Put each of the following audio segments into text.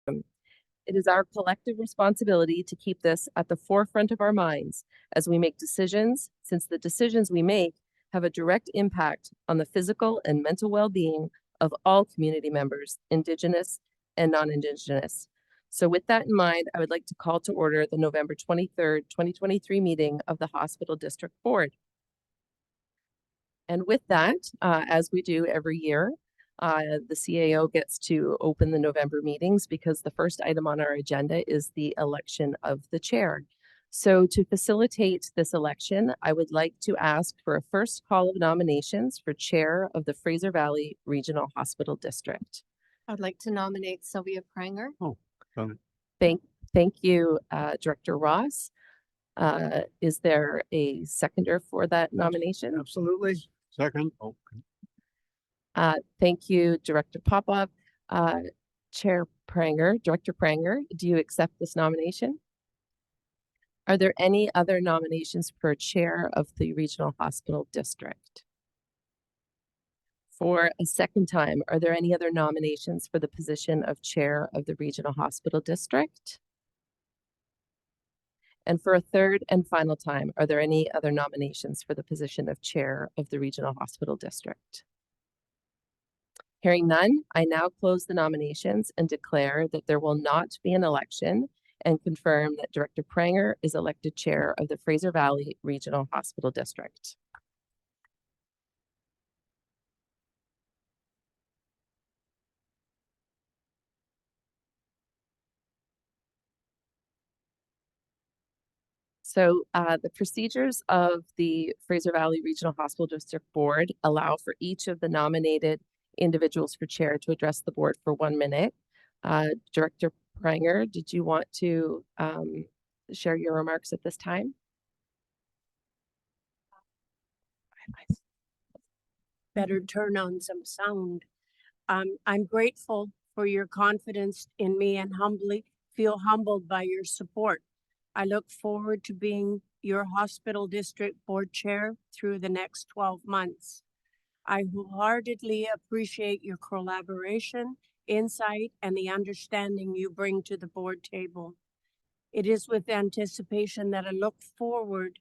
It is our collective responsibility to keep this at the forefront of our minds as we make decisions, since the decisions we make have a direct impact on the physical and mental well-being of all community members, Indigenous and non-Indigenous. So with that in mind, I would like to call to order the November 23rd, 2023 meeting of the Hospital District Board. And with that, as we do every year, the CAO gets to open the November meetings because the first item on our agenda is the election of the chair. So to facilitate this election, I would like to ask for a first call of nominations for chair of the Fraser Valley Regional Hospital District. I'd like to nominate Sylvia Pranger. Oh, got it. Thank you, Director Ross. Is there a seconder for that nomination? Absolutely. Second. Oh, Thank you, Director Popov. Chair Pranger, Director Pranger, do you accept this nomination? Are there any other nominations for chair of the Regional Hospital District? For a second time, are there any other nominations for the position of chair of the Regional Hospital District? And for a third and final time, are there any other nominations for the position of chair of the Regional Hospital District? Hearing none, I now close the nominations and declare that there will not be an election and confirm that Director Pranger is elected chair of the Fraser Valley Regional Hospital District. So the procedures of the Fraser Valley Regional Hospital District Board allow for each of the nominated individuals for chair to address the board for 1 minute. Director Pranger, did you want to share your remarks at this time? Better turn on some sound. I'm grateful for your confidence in me and feel humbled by your support. I look forward to being your hospital district board chair through the next 12 months. I wholeheartedly appreciate your collaboration, insight, and the understanding you bring to the board table. It is with anticipation that I look forward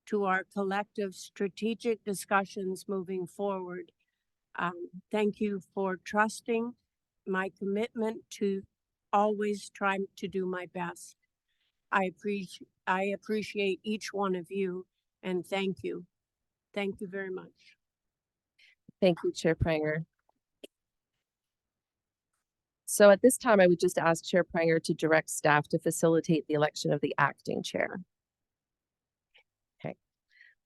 to our collective strategic discussions moving forward. Thank you for trusting my commitment to always try to do my best. I appreciate each one of you, and thank you. Thank you very much. Thank you, Chair Pranger. So at this time, I would just ask Chair Pranger to direct staff to facilitate the election of the acting chair. Okay,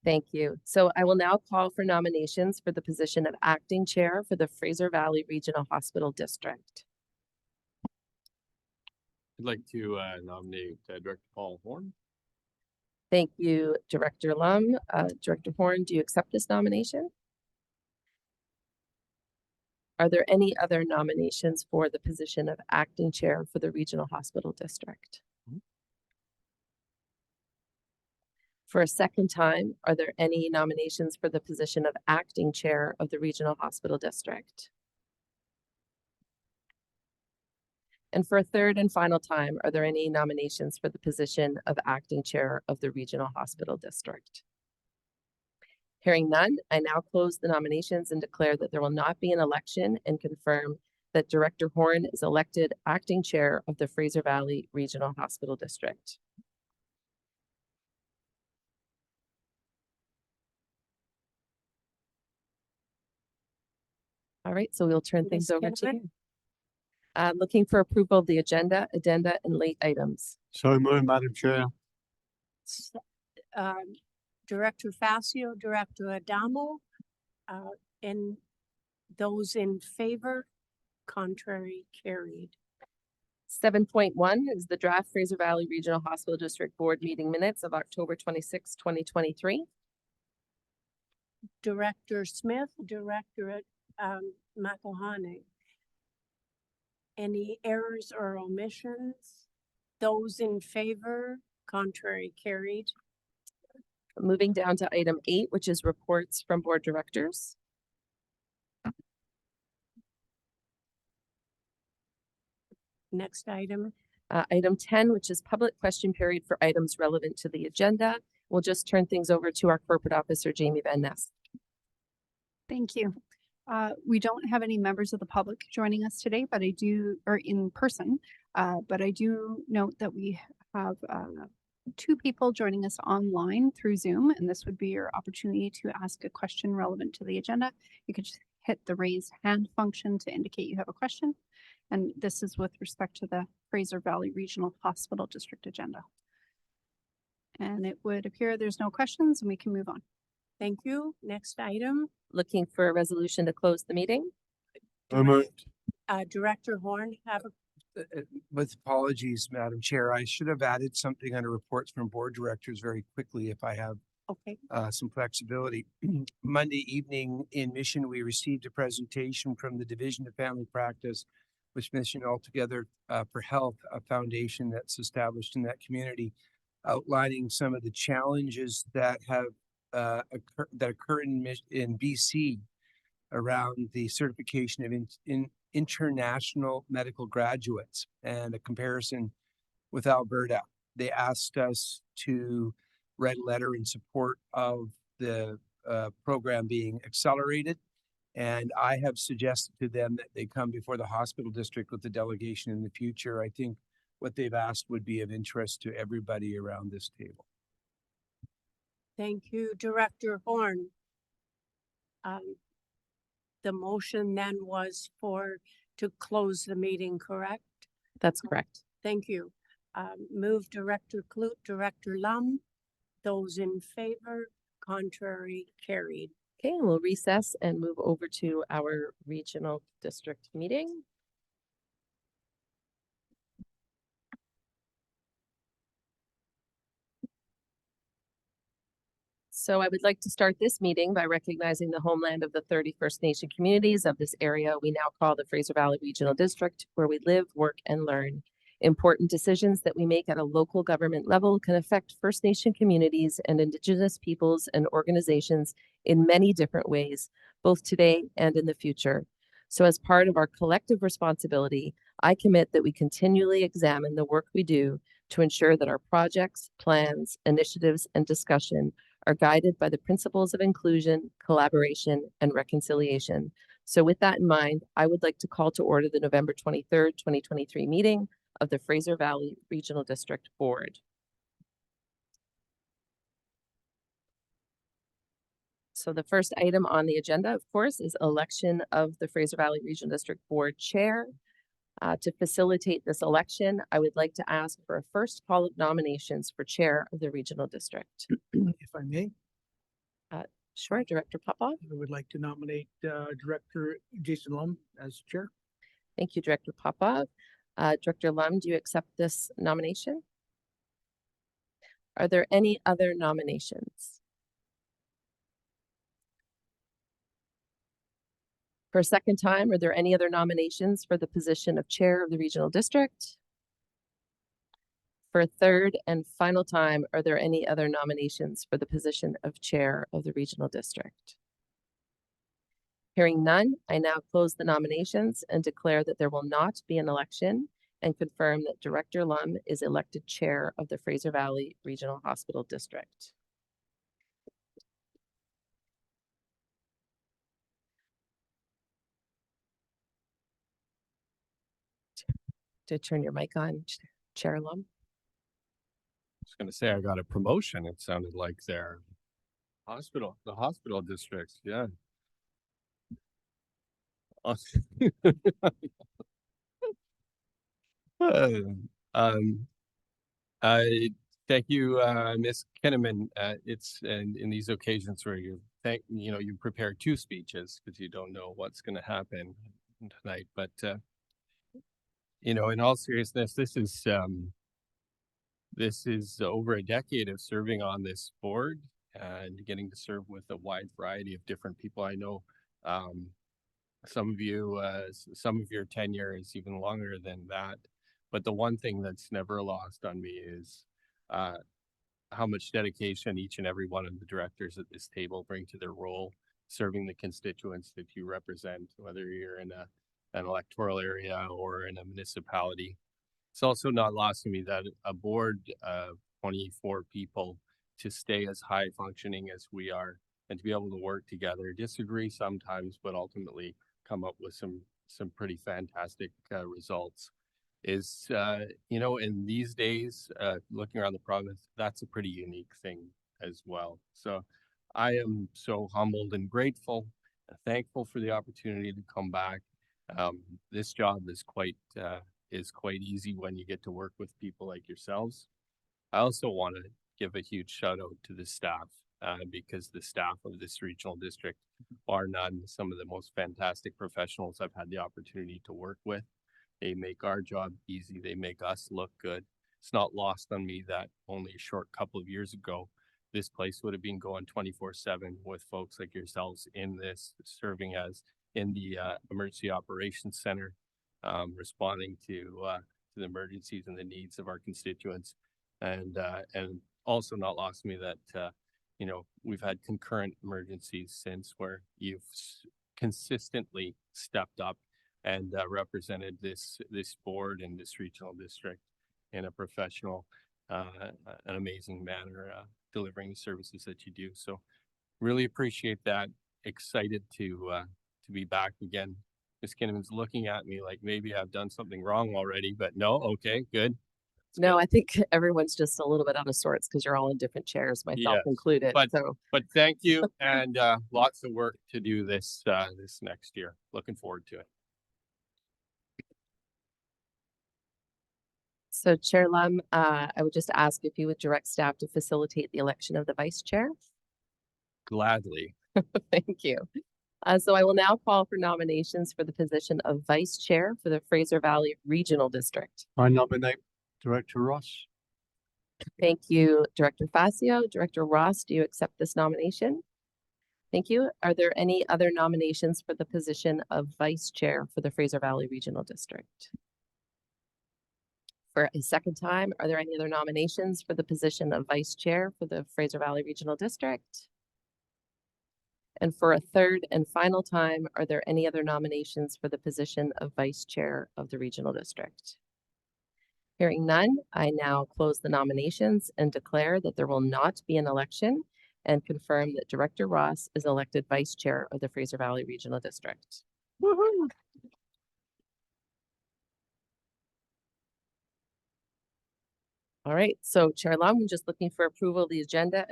thank you. So I will now call for nominations for the position of acting chair for the Fraser Valley Regional Hospital District. I'd like to nominate Director Paul Horn. Thank you, Director Lum. Director Horn, do you accept this nomination? Are there any other nominations for the position of acting chair for the Regional Hospital District? For a second time, are there any nominations for the position of acting chair of the Regional Hospital District? And for a third and final time, are there any nominations for the position of acting chair of the Regional Hospital District? Hearing none, I now close the nominations and declare that there will not be an election and confirm that Director Horn is elected acting chair of the Fraser Valley Regional Hospital District. All right, so we'll turn things over to you. Looking for approval of the agenda and late items. So moved, Madam Chair. Director Facio, Director Adamo, and those in favor, contrary, carried. 7.1 is the draft Fraser Valley Regional Hospital District Board meeting minutes of October 26, 2023. Director Smith, Director McElhaney. Any errors or omissions? Those in favor, contrary, carried. Moving down to item 8, which is reports from board directors. Next item. Item 10, which is public question period for items relevant to the agenda. We'll just turn things over to our corporate officer, Jamie Van Ness. Thank you. We don't have any members of the public joining us today, but I do, or in person, but I do note that we have 2 people joining us online through Zoom, and this would be your opportunity to ask a question relevant to the agenda. You could just hit the raise hand function to indicate you have a question. And this is with respect to the Fraser Valley Regional Hospital District agenda. And it would appear there's no questions and we can move on. Thank you. Next item. Looking for a resolution to close the meeting. Director Horn, have a With apologies, Madam Chair, I should have added something under reports from board directors very quickly if I have okay. some flexibility. Monday evening in Mission, we received a presentation from the Division of Family Practice, which Mission Altogether for Health, a foundation that's established in that community, outlining some of the challenges that have occur in BC around the certification of international medical graduates and a comparison with Alberta. They asked us to write a letter in support of the program being accelerated. And I have suggested to them that they come before the hospital district with the delegation in the future. I think what they've asked would be of interest to everybody around this table. Thank you, Director Horn. The motion then was to close the meeting, correct? That's correct. Thank you. Move Director Clute, Director Lum. Those in favor, contrary, carried. Okay, we'll recess and move over to our regional district meeting. So I would like to start this meeting by recognizing the homeland of the 30 First Nation communities of this area we now call the Fraser Valley Regional District, where we live, work, and learn. Important decisions that we make at a local government level can affect First Nation communities and Indigenous peoples and organizations in many different ways, both today and in the future. So as part of our collective responsibility, I commit that we continually examine the work we do to ensure that our projects, plans, initiatives, and discussion are guided by the principles of inclusion, collaboration, and reconciliation. So with that in mind, I would like to call to order the November 23rd, 2023 meeting of the Fraser Valley Regional District Board. So the first item on the agenda, of course, is election of the Fraser Valley Regional District Board Chair. To facilitate this election, I would like to ask for a first call of nominations for Chair of the Regional District. If I may, Sure, Director Popov. I would like to nominate Director Jason Lum as chair. Thank you, Director Popov. Director Lum, do you accept this nomination? Are there any other nominations? For a second time, are there any other nominations for the position of Chair of the Regional District? For a third and final time, are there any other nominations for the position of Chair of the Regional District? Hearing none, I now close the nominations and declare that there will not be an election and confirm that Director Lum is elected Chair of the Fraser Valley Regional Hospital District. To turn your mic on, Chair Lum. I was gonna say I got a promotion. It sounded like the hospital districts, yeah. I thank you, Ms. Kinnaman. It's in these occasions where you prepare 2 speeches because you don't know what's going to happen tonight. But in all seriousness, this is over a decade of serving on this board and getting to serve with a wide variety of different people. I know some of your tenure is even longer than that. But the one thing that's never lost on me is how much dedication each and every one of the directors at this table bring to their role, serving the constituents that you represent, whether you're in a an electoral area or in a municipality. It's also not lost to me that a board of 24 people to stay as high functioning as we are and to be able to work together, disagree sometimes, but ultimately come up with some pretty fantastic results is, in these days, looking around the province, that's a pretty unique thing as well. So I am so humbled and grateful, thankful for the opportunity to come back. This job is quite easy when you get to work with people like yourselves. I also want to give a huge shout out to the staff, because the staff of this regional district, bar none, some of the most fantastic professionals I've had the opportunity to work with. They make our job easy. They make us look good. It's not lost on me that only a short couple of years ago, this place would have been going 24/7 with folks like yourselves in this, serving as in the emergency operations center, responding to the emergencies and the needs of our constituents. And also not lost me that we've had concurrent emergencies since where you've consistently stepped up and represented this board and this regional district in a professional, an amazing manner, delivering the services that you do. So really appreciate that. Excited to be back again. Ms. Kinnaman's looking at me like maybe I've done something wrong already, but no, okay, good. That's No, good. I think everyone's just a little bit out of sorts because you're all in different chairs, myself Yes, included. but- So But thank you, and lots of work to do this next year. Looking forward to it. So Chair Lum, I would just ask if you would direct staff to facilitate the election of the vice chair. Gladly. Thank you. So I will now call for nominations for the position of vice chair for the Fraser Valley Regional District. I nominate Director Ross. Thank you, Director Facio. Director Ross, do you accept this nomination? Thank you. Are there any other nominations for the position of vice chair for the Fraser Valley Regional District? For a second time, are there any other nominations for the position of vice chair for the Fraser Valley Regional District? And for a third and final time, are there any other nominations for the position of vice chair of the regional district? Hearing none, I now close the nominations and declare that there will not be an election and confirm that Director Ross is elected vice chair of the Fraser Valley Regional District. Woohoo! All right, so Chair Lum, I'm just looking for approval of the agenda,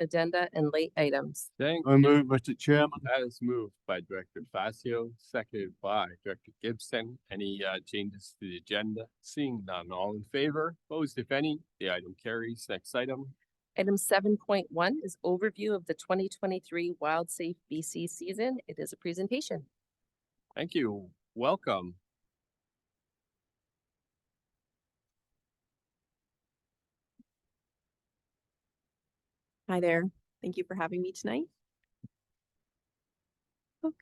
and late items. Thank I you. move, Mr. Chairman. That is moved by Director Facio, seconded by Director Gibson. Any changes to the agenda? Seeing none, all in favor, opposed if any, the item carries. Next item. Item 7.1 is overview of the 2023 Wild Safe BC season. It is a presentation. Thank you. Welcome. Hi there. Thank you for having me tonight. Oh.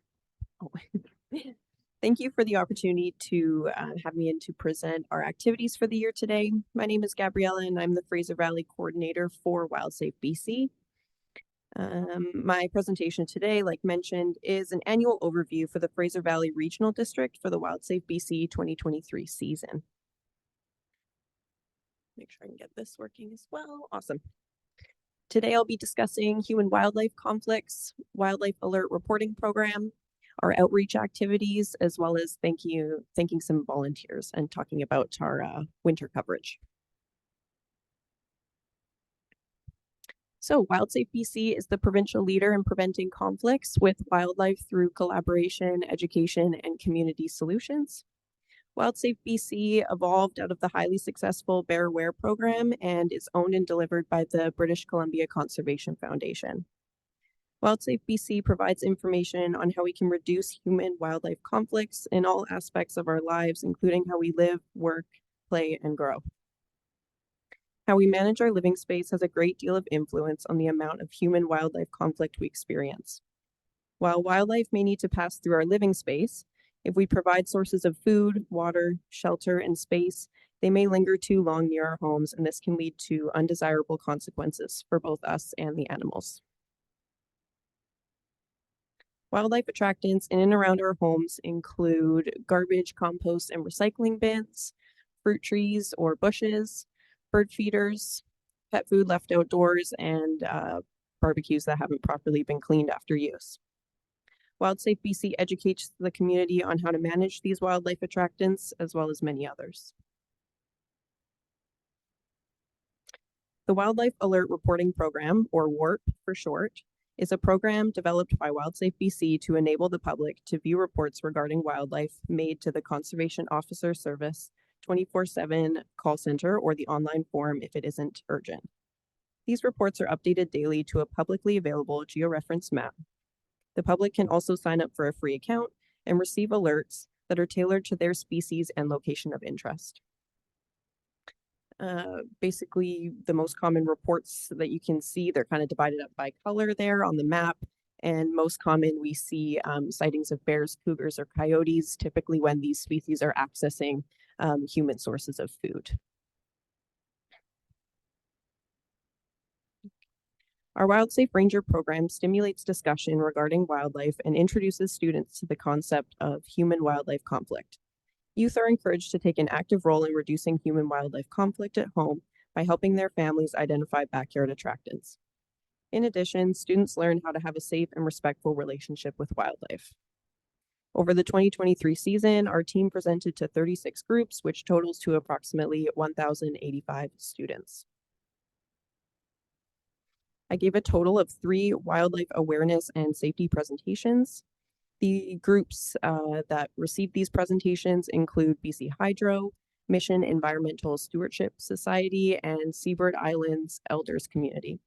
Thank you for the opportunity to have me in to present our activities for the year today. My name is Gabriella and I'm the Fraser Valley Coordinator for WildSafe BC. My presentation today, like mentioned, is an annual overview for the Fraser Valley Regional District for the WildSafe BC 2023 season. Make sure I can get this working as well. Awesome. Today, I'll be discussing human-wildlife conflicts, wildlife alert reporting program, our outreach activities, as well as thanking some volunteers and talking about our winter coverage. So WildSafe BC is the provincial leader in preventing conflicts with wildlife through collaboration, education, and community solutions. WildSafe BC evolved out of the highly successful Bear Aware program and is owned and delivered by the British Columbia Conservation Foundation. WildSafe BC provides information on how we can reduce human-wildlife conflicts in all aspects of our lives, including how we live, work, play, and grow. How we manage our living space has a great deal of influence on the amount of human-wildlife conflict we experience. While wildlife may need to pass through our living space, if we provide sources of food, water, shelter, and space, they may linger too long near our homes, and this can lead to undesirable consequences for both us and the animals. Wildlife attractants in and around our homes include garbage, compost, and recycling bins, fruit trees or bushes, bird feeders, pet food left outdoors, and barbecues that haven't properly been cleaned after use. WildSafe BC educates the community on how to manage these wildlife attractants, as well as many others. The Wildlife Alert Reporting Program, or WARP for short, is a program developed by WildSafe BC to enable the public to view reports regarding wildlife made to the Conservation Officer Service 24/7 call center or the online form if it isn't urgent. These reports are updated daily to a publicly available georeferenced map. The public can also sign up for a free account and receive alerts that are tailored to their species and location of interest. Basically, the most common reports that you can see, they're kind of divided up by color there on the map. And most common, we see sightings of bears, cougars, or coyotes, typically when these species are accessing human sources of food. Our WildSafe Ranger program stimulates discussion regarding wildlife and introduces students to the concept of human-wildlife conflict. Youth are encouraged to take an active role in reducing human-wildlife conflict at home by helping their families identify backyard attractants. In addition, students learn how to have a safe and respectful relationship with wildlife. Over the 2023 season, our team presented to 36 groups, which totals to approximately 1,085 students. I gave a total of 3 wildlife awareness and safety presentations. The groups that received these presentations include BC Hydro, Mission Environmental Stewardship Society, and Seabird Islands Elders Community.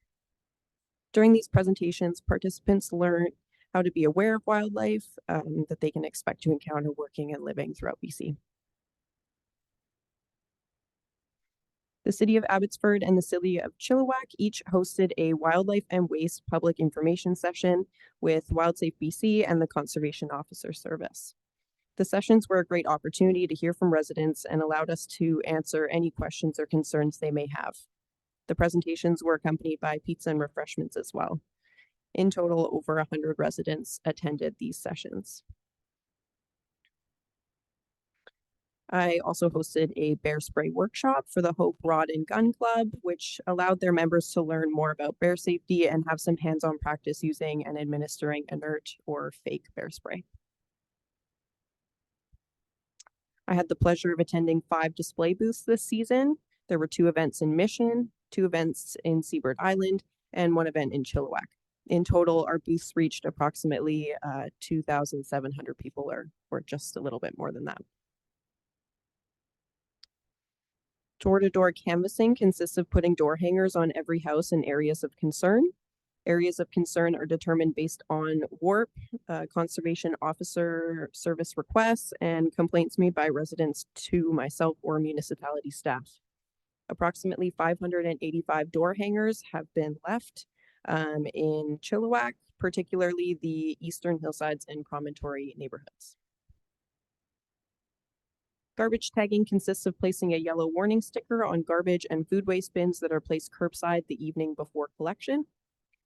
During these presentations, participants learned how to be aware of wildlife that they can expect to encounter working and living throughout BC. The City of Abbotsford and the City of Chilliwack each hosted a wildlife and waste public information session with WildSafe BC and the Conservation Officer Service. The sessions were a great opportunity to hear from residents and allowed us to answer any questions or concerns they may have. The presentations were accompanied by pizza and refreshments as well. In total, over 100 residents attended these sessions. I also hosted a bear spray workshop for the Hope Rod and Gun Club, which allowed their members to learn more about bear safety and have some hands-on practice using and administering inert or fake bear spray. I had the pleasure of attending 5 display booths this season. There were 2 events in Mission, 2 events in Seabird Island, and 1 event in Chilliwack. In total, our booths reached approximately 2,700 people, or just a little bit more than that. Door-to-door canvassing consists of putting door hangers on every house in areas of concern. Areas of concern are determined based on WARP, Conservation Officer Service requests, and complaints made by residents to myself or municipality staff. Approximately 585 door hangers have been left in Chilliwack, particularly the Eastern Hillsides and Promontory neighborhoods. Garbage tagging consists of placing a yellow warning sticker on garbage and food waste bins that are placed curbside the evening before collection.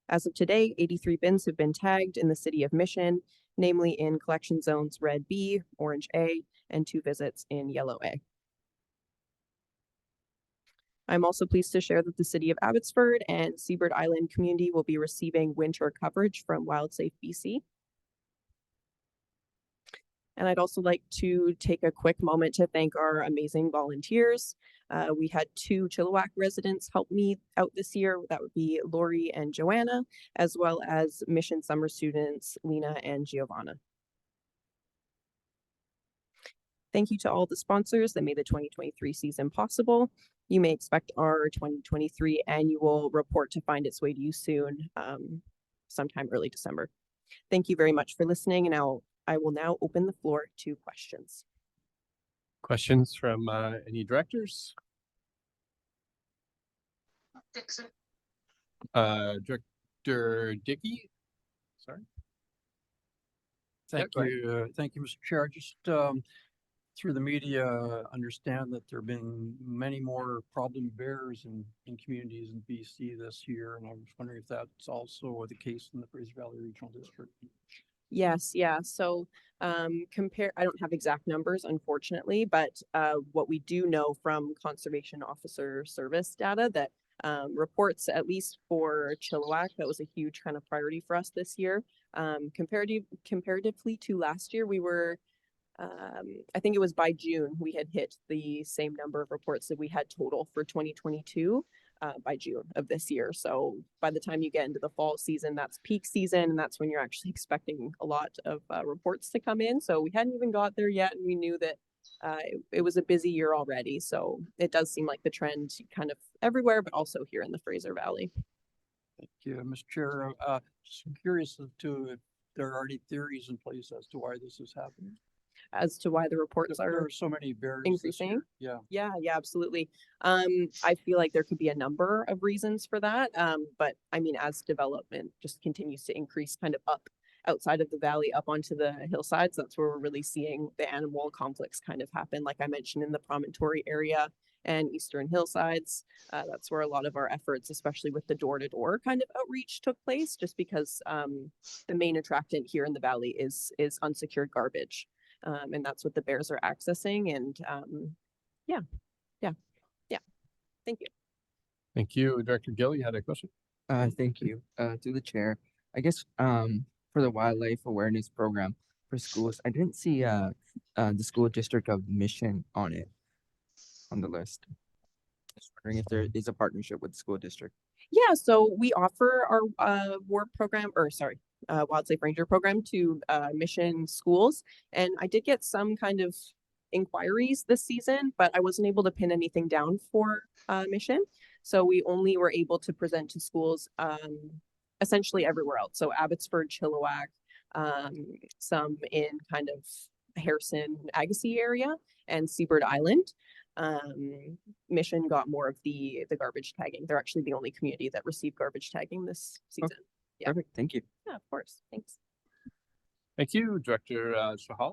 As of today, 83 bins have been tagged in the City of Mission, namely in collection zones Red B, Orange A, and 2 visits in Yellow A. I'm also pleased to share that the City of Abbotsford and Seabird Island community will be receiving winter coverage from WildSafe BC. And I'd also like to take a quick moment to thank our amazing volunteers. We had 2 Chilliwack residents help me out this year. That would be Lori and Joanna, as well as Mission Summer students, Lena and Giovanna. Thank you to all the sponsors that made the 2023 season possible. You may expect our 2023 annual report to find its way to you soon, sometime early December. Thank you very much for listening, and I will now open the floor to questions. Questions from any directors? Director Dickey? Sorry. Thank go ahead. you. Thank you, Mr. Chair. Just through the media, understand that there have been many more problem bears in communities in BC this year. And I was wondering if that's also the case in the Fraser Valley Regional District. Yes, yeah. So compare, I don't have exact numbers, unfortunately, but what we do know from conservation officer service data that reports, at least for Chilliwack, that was a huge kind of priority for us this year. Comparatively to last year, we were I think it was by June, we had hit the same number of reports that we had total for 2022 by June of this year. So by the time you get into the fall season, that's peak season, and that's when you're actually expecting a lot of reports to come in. So we hadn't even got there yet, and we knew that it was a busy year already. So it does seem like the trend kind of everywhere, but also here in the Fraser Valley. Thank you, Mr. Chair. Just curious as to if there are any theories in place as to why this is happening. As to why the reports There are are so many bears this increasing. year. Yeah. Yeah, absolutely. I feel like there could be a number of reasons for that. But I mean, as development just continues to increase kind of up outside of the valley, up onto the hillsides, that's where we're really seeing the animal conflicts kind of happen. Like I mentioned in the promontory area and eastern hillsides, that's where a lot of our efforts, especially with the door-to-door kind of outreach, took place, just because the main attractant here in the valley is unsecured garbage. And that's what the bears are accessing. And yeah. Thank you. Thank you. Director Gill, you had a question? Thank you. Through the chair, I guess for the wildlife awareness program for schools, I didn't see the school district of Mission on it on the list. Just wondering if there is a partnership with the school district. Yeah, so we offer our WARP program, or sorry, Wildlife Ranger program to Mission schools, and I did get some kind of inquiries this season, but I wasn't able to pin anything down for Mission. So we only were able to present to schools essentially everywhere else. So Abbotsford, Chilliwack, some in kind of Harrison, Agassiz area, and Seabird Island. Mission got more of the garbage tagging. They're actually the only community that received garbage tagging this season. Yeah. Perfect. Thank you. Yeah, of course. Thanks. Thank you, Director Shahal.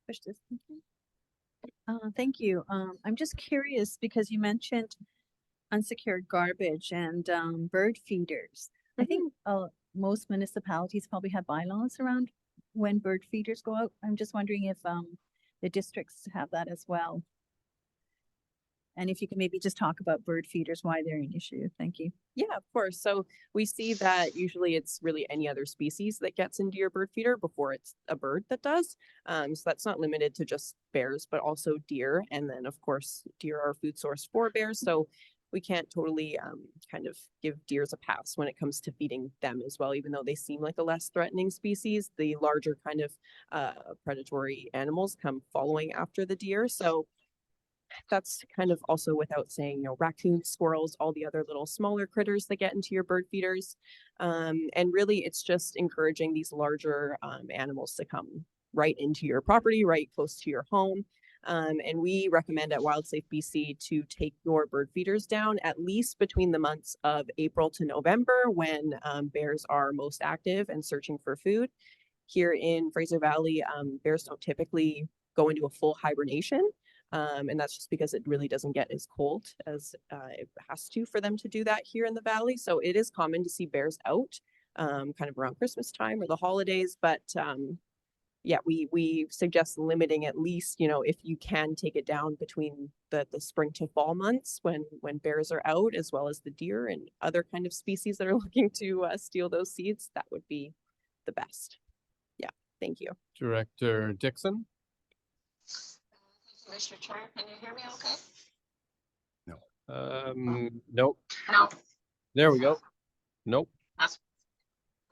Push this. Thank you. I'm just curious because you mentioned unsecured garbage and bird feeders. I think most municipalities probably have bylaws around when bird feeders go out. I'm just wondering if the districts have that as well. And if you could maybe just talk about bird feeders, why they're an issue. Thank you. Yeah, of course. So we see that usually it's really any other species that gets into your bird feeder before it's a bird that does. So that's not limited to just bears, but also deer. And then of course, deer are a food source for bears. So we can't totally kind of give deers a pass when it comes to feeding them as well, even though they seem like a less threatening species. The larger kind of predatory animals come following after the deer. So that's kind of also without saying, you know, raccoons, squirrels, all the other little smaller critters that get into your bird feeders. And really, it's just encouraging these larger animals to come right into your property, right close to your home. And we recommend at WildSafe BC to take your bird feeders down at least between the months of April to November, when bears are most active and searching for food. Here in Fraser Valley, bears don't typically go into a full hibernation. And that's just because it really doesn't get as cold as it has to for them to do that here in the valley. So it is common to see bears out kind of around Christmas time or the holidays. But yeah, we suggest limiting at least, you know, if you can take it down between the spring to fall months when bears are out, as well as the deer and other kind of species that are looking to steal those seeds. That would be the best. Yeah, thank you. Director Dixon. Mr. Chair, can you hear me okay? Nope. No. There we go. Nope. That's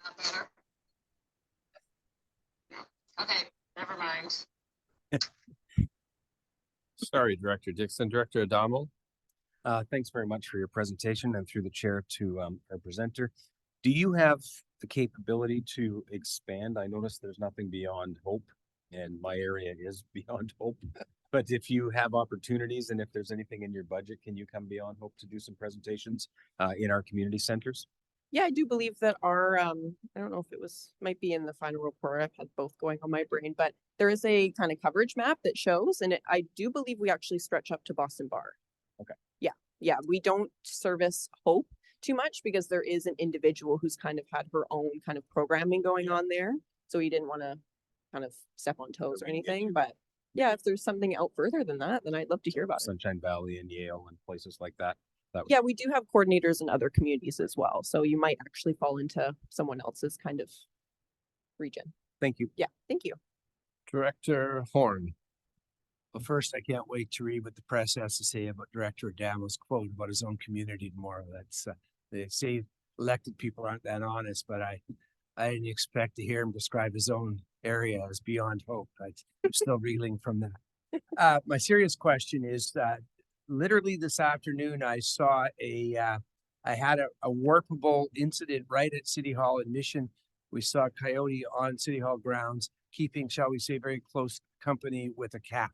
not better. No. Okay, never mind. Sorry, Director Dixon. Director Adamo. Thanks very much for your presentation and through the chair to our presenter. Do you have the capability to expand? I noticed there's nothing beyond hope, and my area is beyond hope. But if you have opportunities and if there's anything in your budget, can you come beyond hope to do some presentations in our community centers? Yeah, I do believe that our, I don't know if it might be in the final report. I've had both going on my brain, but there is a kind of coverage map that shows, and I do believe we actually stretch up to Boston Bar. Okay. Yeah, we don't service Hope too much because there is an individual who's kind of had her own kind of programming going on there. So we didn't want to kind of step on toes or anything, but yeah, if there's something out further than that, then I'd love to hear about it. Sunshine Valley and Yale and places like that. That would Yeah, we do have coordinators in other communities as well. So you might actually fall into someone else's kind of region. Thank you. Yeah, thank you. Director Horn. Well, first, I can't wait to read what the press has to say about Director Adamo's quote about his own community tomorrow. That's they say elected people aren't that honest, but I didn't expect to hear him describe his own area as beyond hope. I'm still reeling from that. My serious question is that literally this afternoon I saw I had a warpable incident right at City Hall in Mission. We saw a coyote on City Hall grounds, keeping, shall we say, very close company with a cat.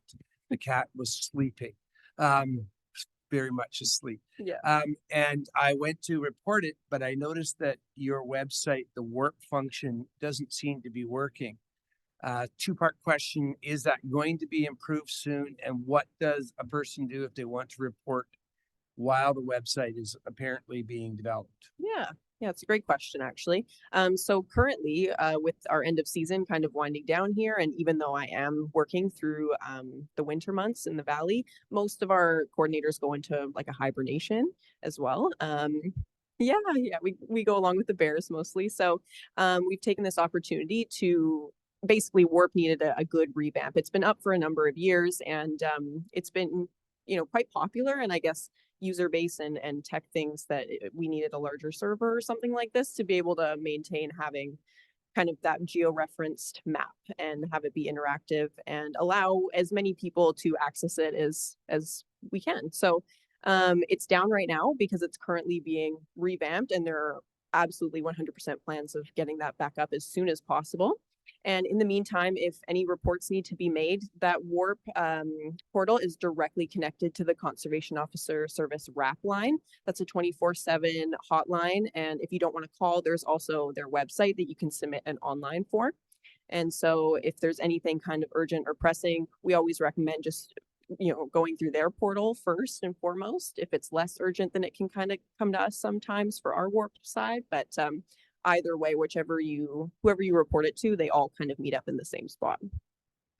The cat was sleeping, very much asleep. Yeah. And I went to report it, but I noticed that your website, the warp function, doesn't seem to be working. Two-part question, is that going to be improved soon? And what does a person do if they want to report while the website is apparently being developed? Yeah, it's a great question, actually. So currently, with our end of season kind of winding down here, and even though I am working through the winter months in the valley, most of our coordinators go into like a hibernation as well. Yeah, we go along with the bears mostly. So we've taken this opportunity to basically Warp needed a good revamp. It's been up for a number of years, and it's been quite popular, and I guess user base and tech things that we needed a larger server or something like this to be able to maintain having kind of that geo-referenced map and have it be interactive and allow as many people to access it as we can. So it's down right now because it's currently being revamped, and there are absolutely 100% plans of getting that back up as soon as possible. And in the meantime, if any reports need to be made, that WARP portal is directly connected to the Conservation Officer Service RAP line. That's a 24/7 hotline. And if you don't want to call, there's also their website that you can submit an online for. And so if there's anything kind of urgent or pressing, we always recommend just going through their portal first and foremost. If it's less urgent, then it can kind of come to us sometimes for our WARP side. But either way, whoever you report it to, they all kind of meet up in the same spot.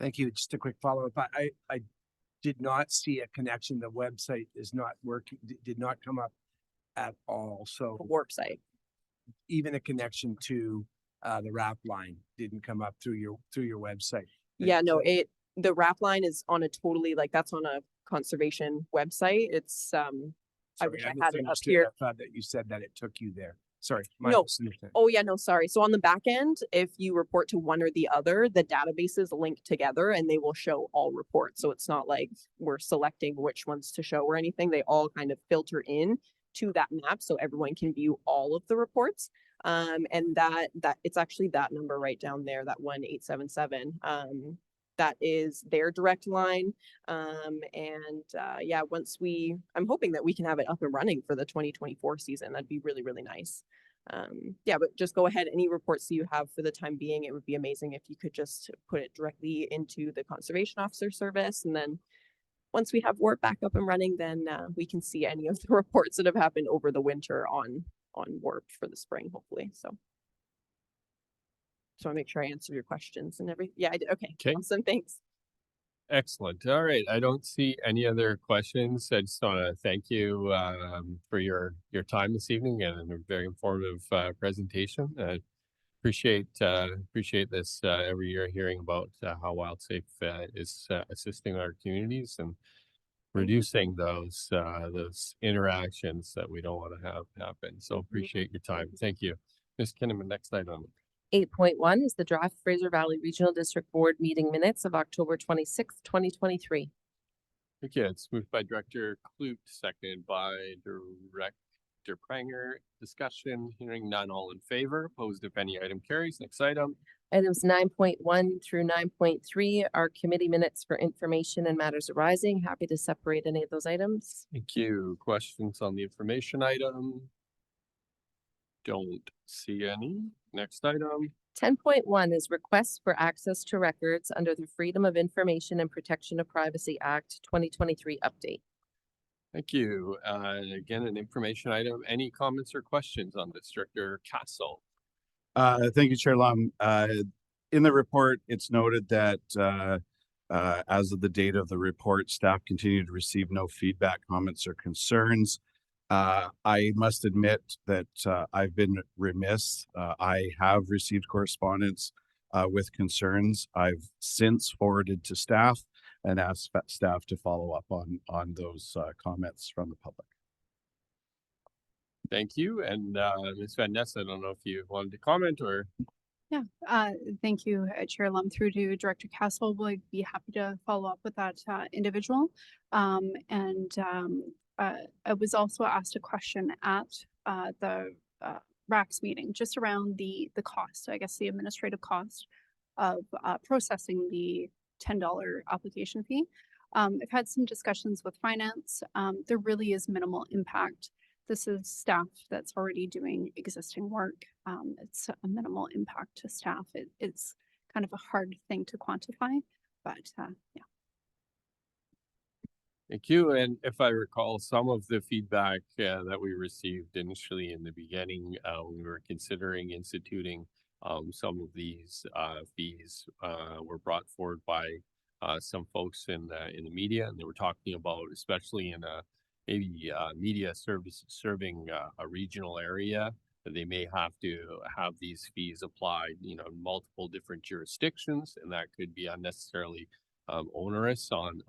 Thank you. Just a quick follow-up. I did not see a connection. The website is not working, did not come up at all. So The Warp site. even a connection to the RAP line didn't come up through your website. Yeah, no, the RAP line is on a totally that's on a conservation website. It's I wish I had it up misunderstood. here. I thought that you said that it took you there. Sorry. No. misunderstanding. Oh yeah, no, sorry. So on the back end, if you report to one or the other, the databases link together and they will show all reports. So it's not like we're selecting which ones to show or anything. They all kind of filter in to that map so everyone can view all of the reports. And that it's actually that number right down there, that 1-877. That is their direct line. Yeah, I'm hoping that we can have it up and running for the 2024 season. That'd be really, really nice. Yeah, but just go ahead. Any reports that you have for the time being, it would be amazing if you could just put it directly into the Conservation Officer Service. And then once we have WARP back up and running, then we can see any of the reports that have happened over the winter on WARP for the spring, hopefully. So I make sure I answer your questions and everything. Yeah, I did. Okay. Awesome. Thanks. Excellent. All right. I don't see any other questions. I just want to thank you for your time this evening and a very informative presentation. I appreciate this every year, hearing about how WildSafe is assisting our communities and reducing those interactions that we don't want to have happen. So appreciate your time. Thank you. Ms. Kinnaman, next item. 8.1 is the draft Fraser Valley Regional District Board meeting minutes of October 26th, 2023. Okay, it's moved by Director Kloot, seconded by Director Pranger. Discussion, hearing none, all in favor. Opposed if any. Item carries. Next item. Items 9.1 through 9.3 are committee minutes for information and matters arising. Happy to separate any of those items. Thank you. Questions on the information item? Don't see any. Next item. 10.1 is requests for access to records under the Freedom of Information and Protection of Privacy Act 2023 update. Thank you. Again, an information item. Any comments or questions on this, Director Castle? Thank you, Chair Lum. In the report, it's noted that as of the date of the report, staff continue to receive no feedback, comments, or concerns. I must admit that I've been remiss. I have received correspondence with concerns. I've since forwarded to staff and asked staff to follow up on those comments from the public. Thank you. And Ms. Van Ness, I don't know if you wanted to comment or. Yeah, thank you, Chair Lum. Through to Director Castle, we'll be happy to follow up with that individual. I was also asked a question at the RACS meeting just around the cost, I guess the administrative cost of processing the $10 application fee. I've had some discussions with finance. There really is minimal impact. This is staff that's already doing existing work. It's a minimal impact to staff. It's kind of a hard thing to quantify, but yeah. Thank you. And if I recall, some of the feedback that we received initially in the beginning, when we were considering instituting some of these fees, were brought forward by some folks in the media, and they were talking about, especially in maybe media service serving a regional area, that they may have to have these fees applied, in multiple different jurisdictions, and that could be unnecessarily onerous on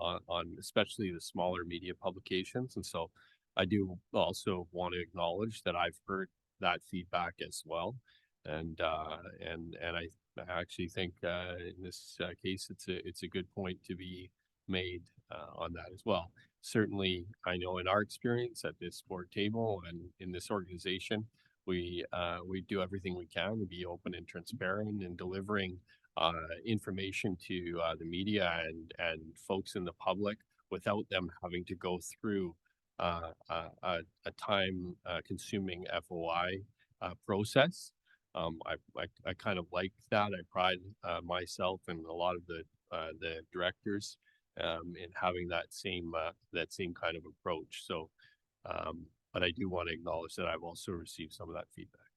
especially the smaller media publications. And so I do also want to acknowledge that I've heard that feedback as well. And I actually think in this case, it's a good point to be made on that as well. Certainly, I know in our experience at this board table and in this organization, we do everything we can to be open and transparent in delivering information to the media and folks in the public without them having to go through a time consuming FOI process. I kind of like that. I pride myself and a lot of the directors in having that same kind of approach. So, but I do want to acknowledge that I've also received some of that feedback.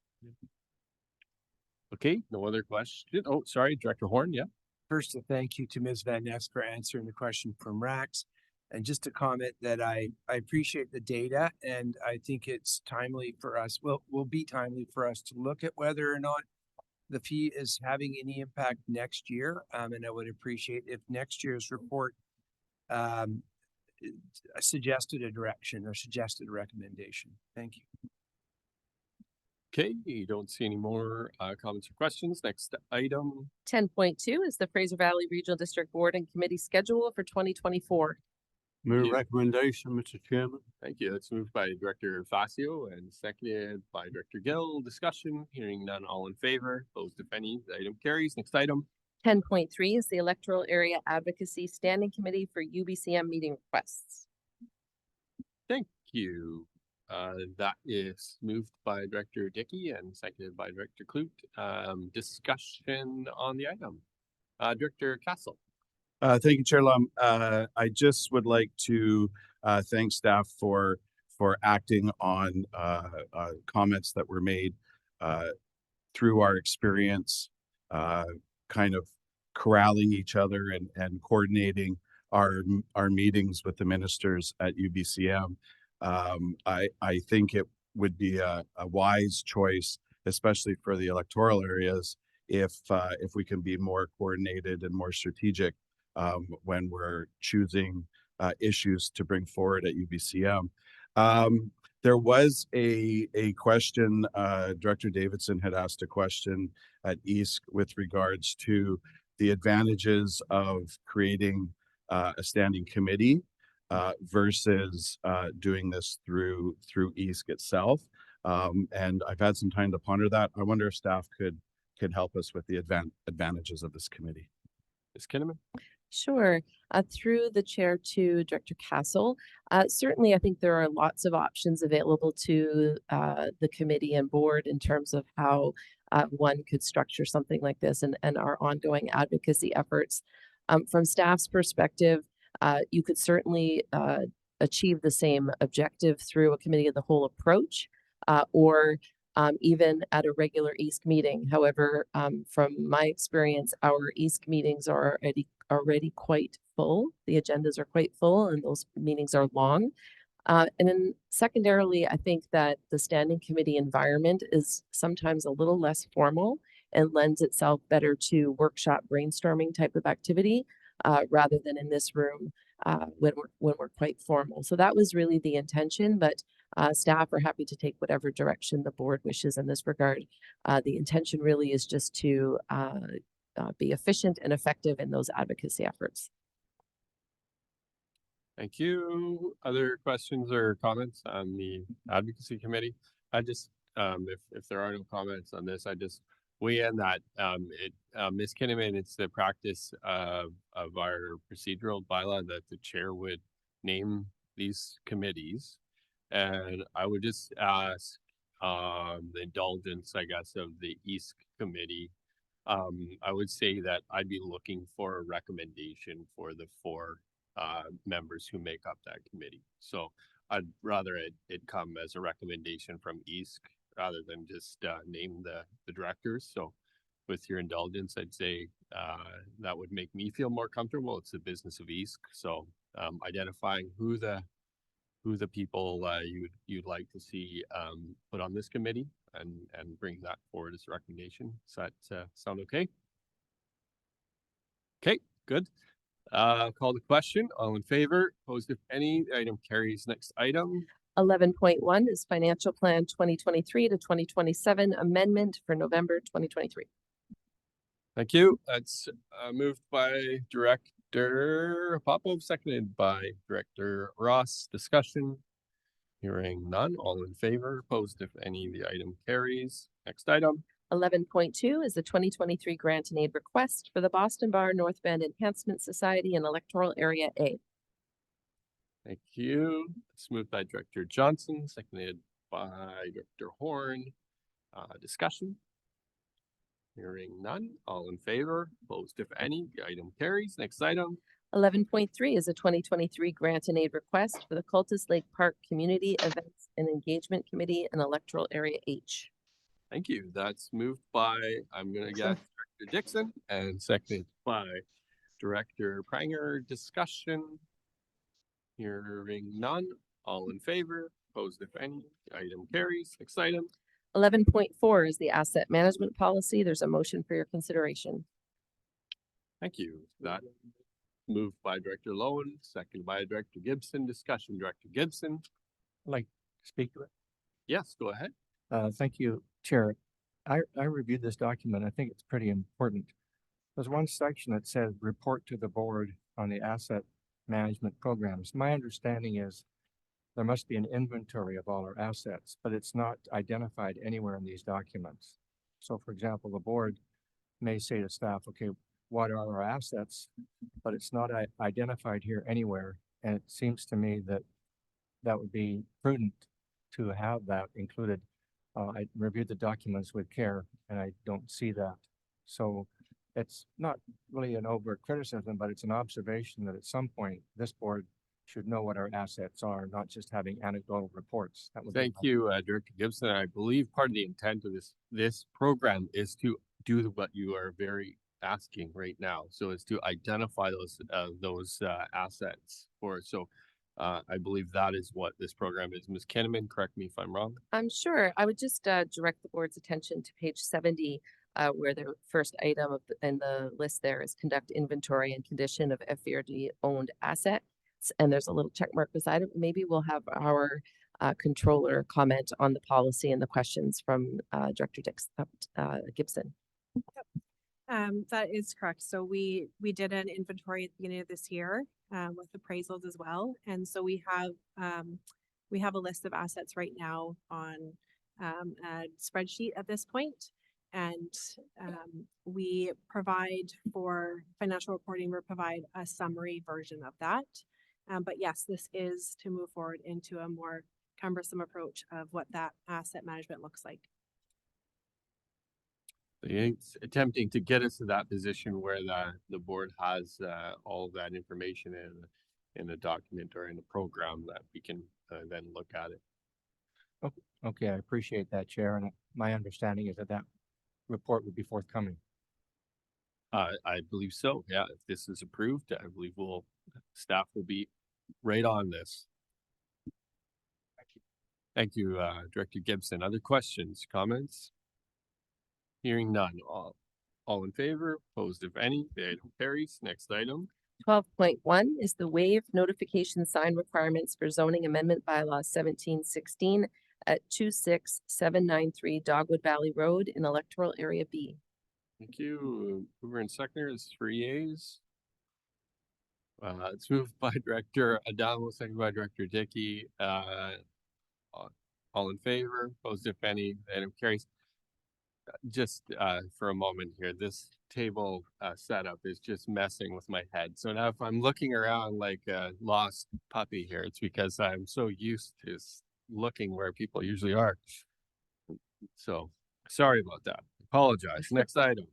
Okay, no other question. Oh, sorry, Director Horn. Yeah. First, a thank you to Ms. Van Ness for answering the question from RACS. And just to comment that I appreciate the data, and I think it's timely for us, will be timely for us to look at whether or not the fee is having any impact next year. And I would appreciate if next year's report suggested a direction or suggested a recommendation. Thank you. Okay, you don't see any more comments or questions. Next item. 10.2 is the Fraser Valley Regional District Board and Committee schedule for 2024. Move recommendation, Mr. Chairman. Thank you. That's moved by Director Facio and seconded by Director Gill. Discussion, hearing none, all in favor. Opposed, if any, the item carries. Next item. 10.3 is the Electoral Area Advocacy Standing Committee for UBCM meeting requests. Thank you. That is moved by Director Dickey and seconded by Director Clute. Discussion on the item. Director Castle. Thank you, Chair Lum. I just would like to thank staff for acting on comments that were made through our experience, kind of corralling each other and coordinating our meetings with the ministers at UBCM. I think it would be a wise choice, especially for the electoral areas, if we can be more coordinated and more strategic when we're choosing issues to bring forward at UBCM. There was a question, Director Davidson had asked a question at EASC with regards to the advantages of creating a standing committee versus doing this through EASC itself. And I've had some time to ponder that. I wonder if staff could help us with the advantages of this committee. Ms. Kinnaman. Sure. Through the chair to Director Castle, certainly I think there are lots of options available to the committee and board in terms of how one could structure something like this and our ongoing advocacy efforts. From staff's perspective, you could certainly achieve the same objective through a committee of the whole approach, or even at a regular EASC meeting. However, from my experience, our EASC meetings are already quite full. The agendas are quite full, and those meetings are long. And then secondarily, I think that the standing committee environment is sometimes a little less formal and lends itself better to workshop brainstorming type of activity, rather than in this room when we're quite formal. So that was really the intention, but staff are happy to take whatever direction the board wishes in this regard. The intention really is just to be efficient and effective in those advocacy efforts. Thank you. Other questions or comments on the advocacy committee? I just, if there are no comments on this, I just weigh in that Ms. Kinnaman, it's the practice of our procedural bylaw that the chair would name these committees. And I would just ask the indulgence, I guess, of the EASC committee. I would say that I'd be looking for a recommendation for the 4 members who make up that committee. So I'd rather it come as a recommendation from EASC rather than just name the directors. So with your indulgence, I'd say that would make me feel more comfortable. It's the business of EASC. So identifying who the people you'd like to see put on this committee and bring that forward as a recommendation. Does that sound okay? Okay, good. Call the question. All in favor? Opposed, if any? The item carries. Next item. 11.1 is Financial Plan 2023 to 2027 Amendment for November 2023. Thank you. That's moved by Director Popov, seconded by Director Ross. Discussion. Hearing none. All in favor? Opposed, if any? The item carries. Next item. 11.2 is the 2023 grant and aid request for the Boston Bar North Bend Enhancement Society in Electoral Area A. Thank you. It's moved by Director Johnson, seconded by Director Horn. Discussion. Hearing none. All in favor? Opposed, if any? The item carries. Next item. 11.3 is a 2023 grant and aid request for the Cultus Lake Park Community Events and Engagement Committee in Electoral Area H. Thank you. That's moved by, I'm going to guess, Director Dixon, and seconded by Director Pranger. Discussion. Hearing none. All in favor? Opposed, if any? The item carries. Next item. 11.4 is the asset management policy. There's a motion for your consideration. Thank you. That moved by Director Lowen, seconded by Director Gibson. Discussion. Director Gibson. I'd like to speak to it. Yes, go ahead. Thank you, Chair. I reviewed this document. I think it's pretty important. There's one section that says report to the board on the asset management programs. My understanding is there must be an inventory of all our assets, but it's not identified anywhere in these documents. So for example, the board may say to staff, okay, what are our assets? But it's not identified here anywhere. And it seems to me that that would be prudent to have that included. I reviewed the documents with care and I don't see that. So it's not really an overt criticism, but it's an observation that at some point this board should know what our assets are, not just having anecdotal reports. That would Thank you, Director Gibson. I believe part of the intent of this program is to do what you are very asking right now. So it's to identify those assets for. So I believe that is what this program is. Ms. Kinnaman, correct me if I'm wrong. I'm sure. I would just direct the board's attention to page 70, where the first item in the list there is conduct inventory and condition of FVRD owned assets. And there's a little check mark beside it. Maybe we'll have our controller comment on the policy and the questions from Director Gibson. That is correct. So we did an inventory at the beginning of this year with appraisals as well. And so we have a list of assets right now on a spreadsheet at this point. And we provide for financial reporting, we provide a summary version of that. But yes, this is to move forward into a more cumbersome approach of what that asset management looks like. It's attempting to get us to that position where the board has all of that information in a document or in a program that we can then look at it. Okay, I appreciate that, Chair, and my understanding is that that report would be forthcoming. I believe so. Yeah, if this is approved, I believe staff will be right on this. Thank you, Director Gibson. Other questions, comments? Hearing none. All in favor, opposed if any, the item carries. Next item. 12.1 is the waive notification sign requirements for zoning amendment bylaw 1716 at 26793 Dogwood Valley Road in electoral area B. Thank you. Mover and seconder is 3 yeas. It's moved by Director Adamo, second by Director Dickey. All in favor, opposed if any, the item carries. Just for a moment here, this table setup is just messing with my head. So now if I'm looking around like a lost puppy here, it's because I'm so used to looking where people usually are. So sorry about that. Apologize. Next item.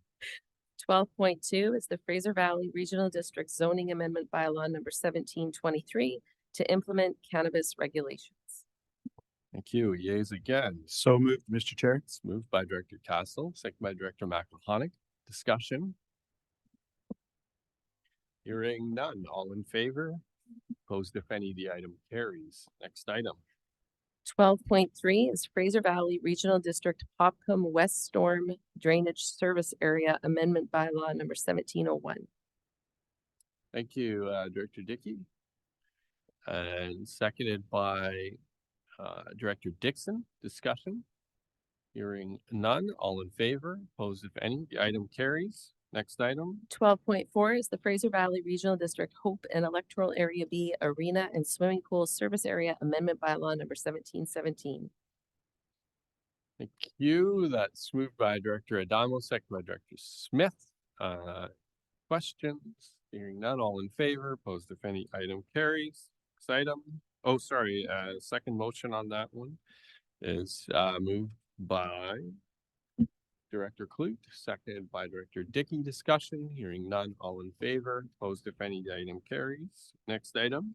12.2 is the Fraser Valley Regional District zoning amendment bylaw number 1723 to implement cannabis regulations. Thank you. Yeas again. So moved, Mr. Chair. It's moved by Director Castle, second by Director McElhonick. Discussion. Hearing none. All in favor? Opposed if any, the item carries. Next item. 12.3 is Fraser Valley Regional District Popcom West Storm Drainage Service Area Amendment Bylaw number 1701. Thank you, Director Dickey. And seconded by Director Dixon. Discussion. Hearing none. All in favor? Opposed if any, the item carries. Next item. 12.4 is the Fraser Valley Regional District Hope and Electoral Area B Arena and Swimming Pool Service Area Amendment Bylaw number 1717. Thank you. That's moved by Director Adamo, second by Director Smith. Questions? Hearing none. All in favor? Opposed if any, item carries. Next item. Oh, sorry. Second motion on that one is moved by Director Clute, seconded by Director Dickey. Discussion. Hearing none. All in favor. Opposed if any, the item carries. Next item.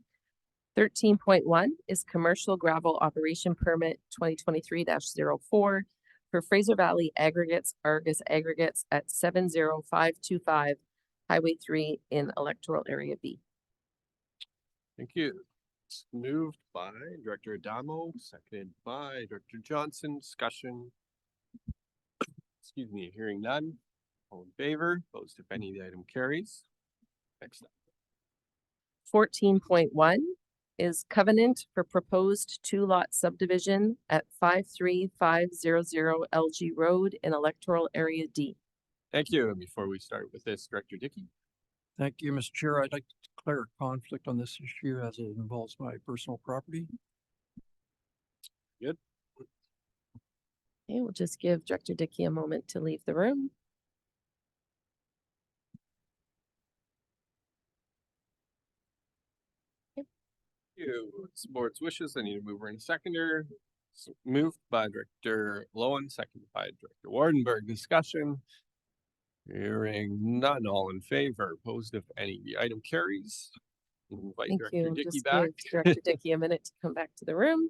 13.1 is Commercial Gravel Operation Permit 2023-04 for Fraser Valley Aggregates, Argus Aggregates at 70525 Highway 3 in Electoral Area B. Thank you. It's moved by Director Adamo, seconded by Director Johnson. Discussion. Excuse me, hearing none. All in favor, opposed if any, the item carries. Next up. 14.1 is Covenant for Proposed Two-Lot Subdivision at 53500 LG Road in Electoral Area D. Thank you. And before we start with this, Director Dickey. Thank you, Mr. Chair. I'd like to declare a conflict on this issue as it involves my personal property. Good. Okay, we'll just give Director Dickey a moment to leave the room. You. It's the board's wishes. I need a mover and a seconder. So moved by Director Lowen, seconded by Director Wardenberg. Discussion. Hearing none. All in favor. Opposed if any. The item carries. Invite Thank Director you. Dickey Just back. give Director Dickey a minute to come back to the room.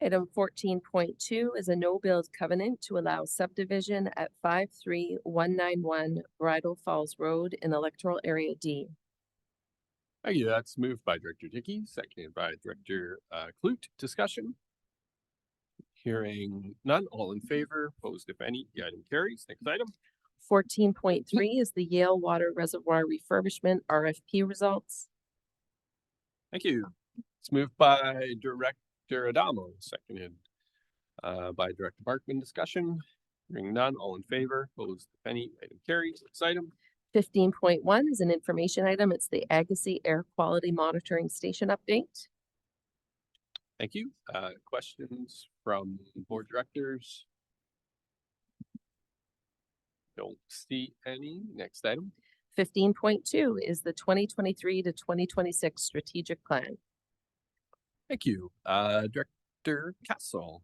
Item 14.2 is a no-build covenant to allow subdivision at 53191 Bridal Falls Road in Electoral Area D. Thank you. That's moved by Director Dickey, seconded by Director Clute. Discussion. Hearing none. All in favor. Opposed if any. The item carries. Next item. 14.3 is the Yale Water Reservoir Refurbishment RFP results. Thank you. It's moved by Director Adamo, seconded by Director Barkman. Discussion. Hearing none. All in favor. Opposed if any. Item carries. Next item. 15.1 is an information item. It's the Agassiz Air Quality Monitoring Station update. Thank you. Questions from board directors? Don't see any. Next item. 15.2 is the 2023 to 2026 strategic plan. Thank you. Director Castle.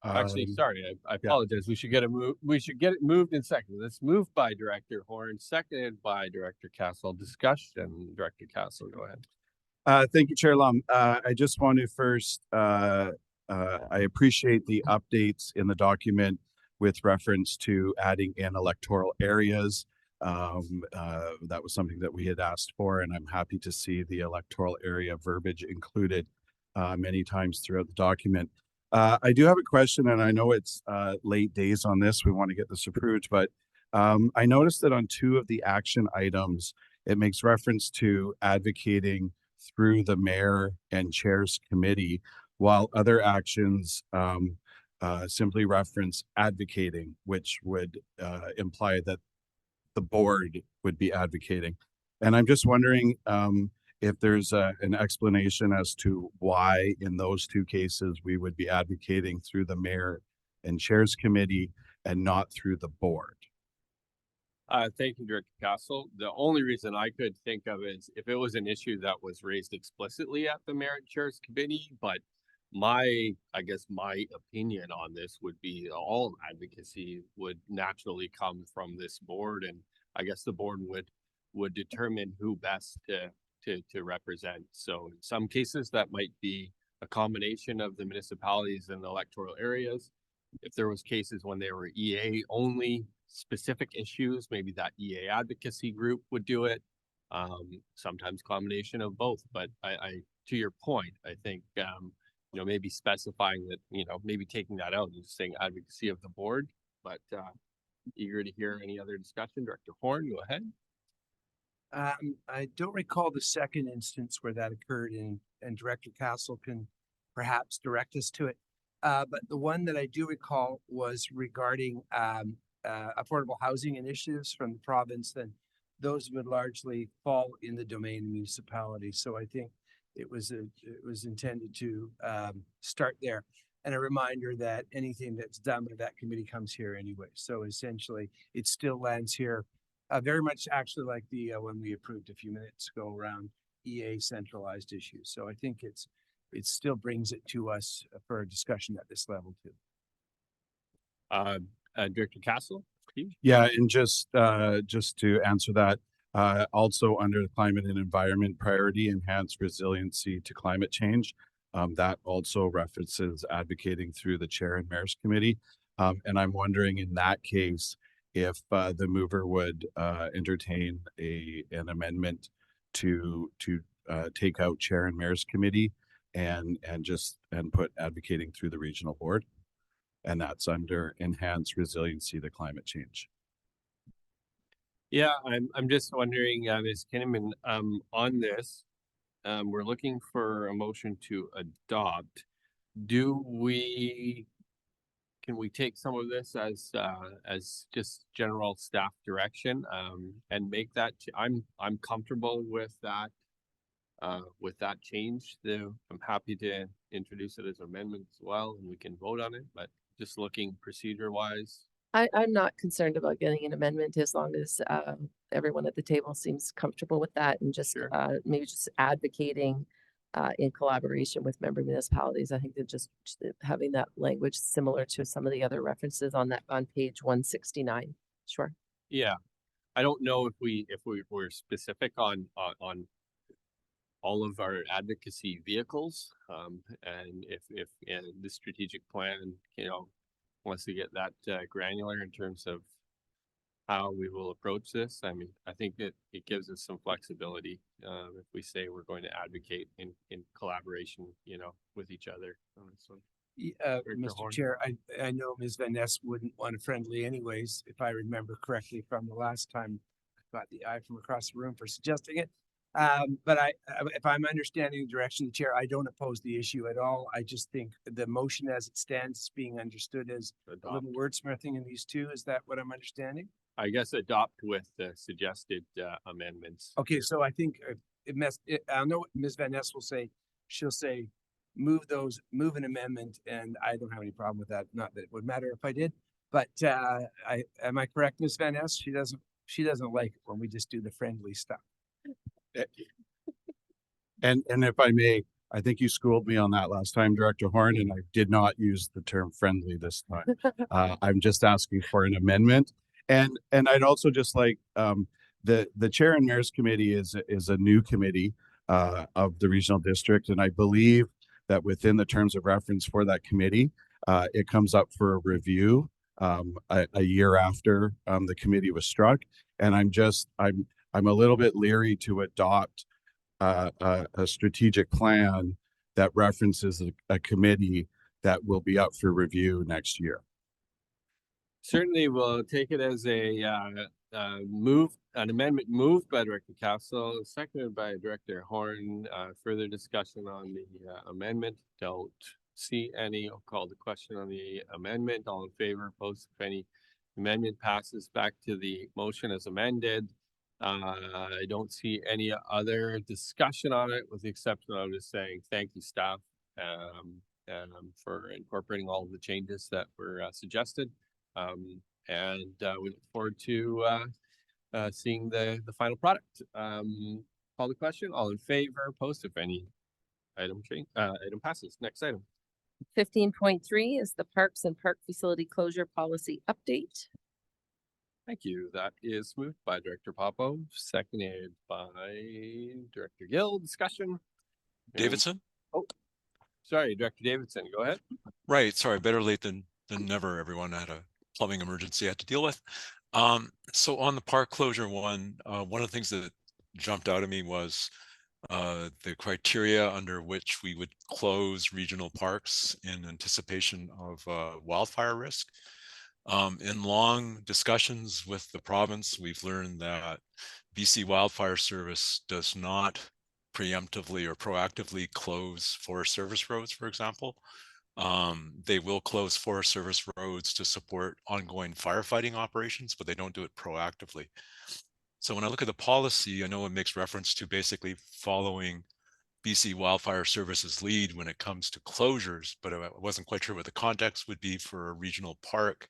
Actually, Um, sorry, I yeah. apologize. We should get it moved in second. Let's move by Director Horn, seconded by Director Castle. Discussion, Director Castle, go ahead. Thank you, Chair Lum. I just want to first, I appreciate the updates in the document with reference to adding in electoral areas. That was something that we had asked for, and I'm happy to see the electoral area verbiage included many times throughout the document. I do have a question, and I know it's late days on this. We want to get this approved, but I noticed that on 2 of the action items, it makes reference to advocating through the mayor and chairs committee, while other actions simply reference advocating, which would imply that the board would be advocating. And I'm just wondering if there's an explanation as to why in those 2 cases we would be advocating through the mayor and chairs committee and not through the board. Thank you, Director Castle. The only reason I could think of is if it was an issue that was raised explicitly at the Merit Chairs Committee, but I guess my opinion on this would be all advocacy would naturally come from this board, and I guess the board would determine who best to represent. So in some cases, that might be a combination of the municipalities and the electoral areas. If there was cases when they were EA only specific issues, maybe that EA advocacy group would do it. Sometimes combination of both, but I to your point, I think, maybe specifying that, maybe taking that out and just saying advocacy of the board, but, eager to hear any other discussion. Director Horn, go ahead. I don't recall the second instance where that occurred, and Director Castle can perhaps direct us to it. But the one that I do recall was regarding affordable housing initiatives from the province. Then those would largely fall in the domain of municipality. So I think it was intended to start there. And a reminder that anything that's done by that committee comes here anyway. So essentially, it still lands here. Very much actually like the one we approved a few minutes ago around EA centralized issues. So I think it still brings it to us for a discussion at this level too. Director Castle, please. Yeah, and just to answer that, also under the climate and environment priority, enhance resiliency to climate change. That also references advocating through the chair and mayor's committee. And I'm wondering in that case, if the mover would entertain an amendment to take out chair and mayor's committee and put advocating through the regional board. And that's under enhance resiliency to climate change. Yeah, I'm just wondering, Ms. Kinnaman, on this, we're looking for a motion to adopt. Can we take some of this as just general staff direction, and make that, I'm comfortable with that change. I'm happy to introduce it as an amendment as well, and we can vote on it, but just looking procedure wise. I'm not concerned about getting an amendment as long as everyone at the table seems comfortable with that and just Sure. Maybe just advocating in collaboration with member municipalities. I think that just having that language similar to some of the other references on page 169. Sure. Yeah, I don't know if we're specific on all of our advocacy vehicles, and if the strategic plan, wants to get that granular in terms of how we will approach this. I mean, I think that it gives us some flexibility if we say we're going to advocate in collaboration, with each other. Mr. Chair, I know Ms. Van Ness wouldn't want a friendly anyways, if I remember correctly from the last time I got the eye from across the room for suggesting it. But if I'm understanding the direction of the chair, I don't oppose the issue at all. I just think the motion as it stands is being understood as a little wordsmithing in these two. Is that what I'm understanding? I guess adopt with the suggested amendments. Okay, so I think I know what Ms. Van Ness will say. She'll say, move an amendment, and I don't have any problem with that. Not that it would matter if I did, but am I correct, Ms. Van Ness? She doesn't like it when we just do the friendly stuff. And if I may, I think you schooled me on that last time, Director Horn, and I did not use the term friendly this time. I'm just asking for an amendment. And I'd also just like, the Chair and Mayor's Committee is a new committee of the regional district, and I believe that within the terms of reference for that committee, it comes up for a review a year after the committee was struck. And I'm a little bit leery to adopt a strategic plan that references a committee that will be up for review next year. Certainly, we'll take it as a an amendment moved by Director Castle, seconded by Director Horn. Further discussion on the amendment. Don't see any. I'll call the question on the amendment. All in favor, opposed, if any. Amendment passes. Back to the motion as amended. I don't see any other discussion on it, with the exception of just saying thank you, staff, for incorporating all of the changes that were suggested. And we look forward to seeing the final product. Call the question. All in favor, opposed, if any. Item passes. Next item. 15.3 is the Parks and Park Facility Closure Policy Update. Thank you. That is moved by Director Popov, seconded by Director Gill. Discussion. Davidson? Oh, sorry, Director Davidson, go ahead. Right. Sorry, better late than never. Everyone had a plumbing emergency I had to deal with. So on the park closure one of the things that jumped out at me was the criteria under which we would close regional parks in anticipation of wildfire risk. In long discussions with the province, we've learned that BC Wildfire Service does not preemptively or proactively close Forest Service roads, for example. They will close Forest Service roads to support ongoing firefighting operations, but they don't do it proactively. So when I look at the policy, I know it makes reference to basically following BC Wildfire Service's lead when it comes to closures, but I wasn't quite sure what the context would be for a regional park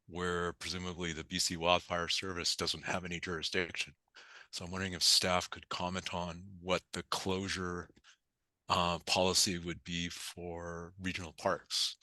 where presumably the BC Wildfire Service doesn't have any jurisdiction. So I'm wondering if staff could comment on what the closure policy would be for regional parks.